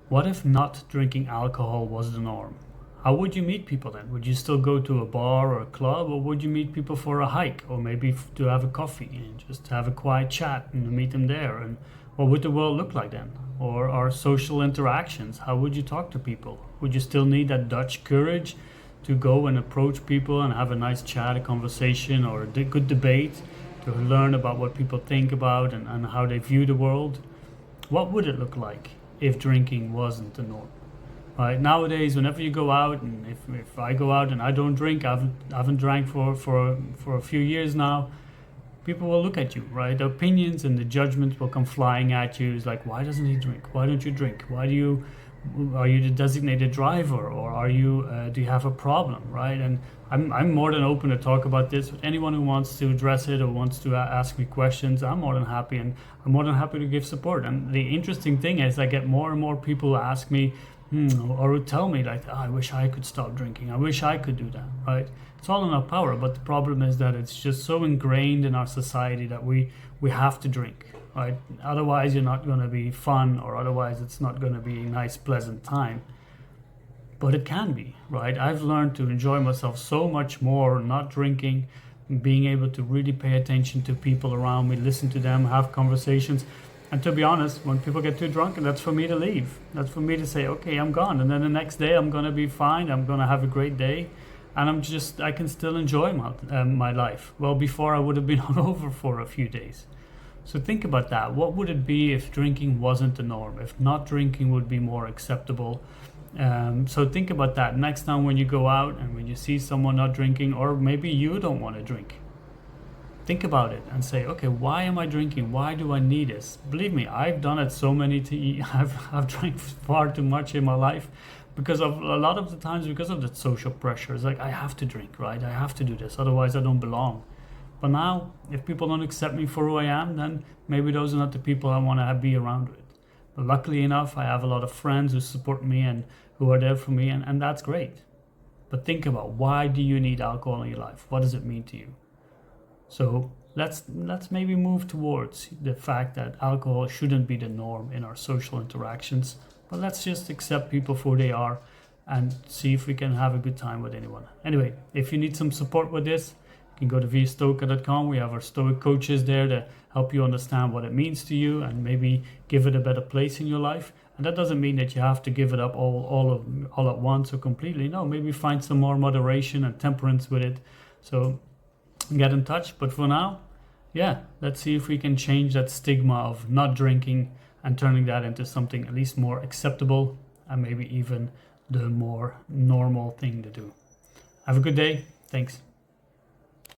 What if not drinking alcohol was the norm? How would you meet people then? Would you still go to a bar or a club, or would you meet people for a hike, or maybe to have a coffee and just have a quiet chat and meet them there? And what would the world look like then? Or our social interactions? How would you talk to people? Would you still need that Dutch courage to go and approach people and have a nice chat, a conversation, or a good debate to learn about what people think about and how they view the world? What would it look like if drinking wasn't the norm? Right nowadays, whenever you go out, and if I go out and I don't drink, I haven't drank for a few years now. People will look at you, right? The opinions and the judgments will come flying at you. It's like, why doesn't he drink? Why don't you drink? Why do you? Are you the designated driver, or are you? Do you have a problem, right? And I'm more than open to talk about this with anyone who wants to address it or wants to ask me questions. I'm more than happy, and I'm more than happy to give support. And the interesting thing is, I get more and more people who ask me, or who tell me like, "Oh, I wish I could stop drinking. I wish I could do that," right? It's all in our power, but the problem is that it's just so ingrained in our society that we have to drink, right? Otherwise, you're not going to be fun, or otherwise, it's not going to be a nice, pleasant time. But it can be, right? I've learned to enjoy myself so much more not drinking, being able to really pay attention to people around me, listen to them, have conversations. And to be honest, when people get too drunk, that's for me to leave. That's for me to say, okay, I'm gone. And then the next day, I'm going to be fine. I'm going to have a great day. And I can still enjoy my life. Well, before I would have been hungover for a few days. So think about that. What would it be if drinking wasn't the norm? If not drinking would be more acceptable? So think about that next time when you go out and when you see someone not drinking, or maybe you don't want to drink. Think about it and say, okay, why am I drinking? Why do I need this? Believe me, I've done it so many I've drank far too much in my life because of a lot of the times because of the social pressure. It's like I have to drink, right? I have to do this, otherwise I don't belong. But now, if people don't accept me for who I am, then maybe those are not the people I want to be around with. But luckily enough, I have a lot of friends who support me and who are there for me, and that's great. But think about, why do you need alcohol in your life? What does it mean to you? So let's maybe move towards the fact that alcohol shouldn't be the norm in our social interactions, but let's just accept people for who they are and see if we can have a good time with anyone. Anyway, if you need some support with this, you can go to vstoica.com. We have our Stoic coaches there to help you understand what it means to you and maybe give it a better place in your life. And that doesn't mean that you have to give it up all at once or completely. No, maybe find some more moderation and temperance with it. So get in touch. But for now, yeah, let's see if we can change that stigma of not drinking and turning that into something at least more acceptable and maybe even the more normal thing to do. Have a good day. Thanks.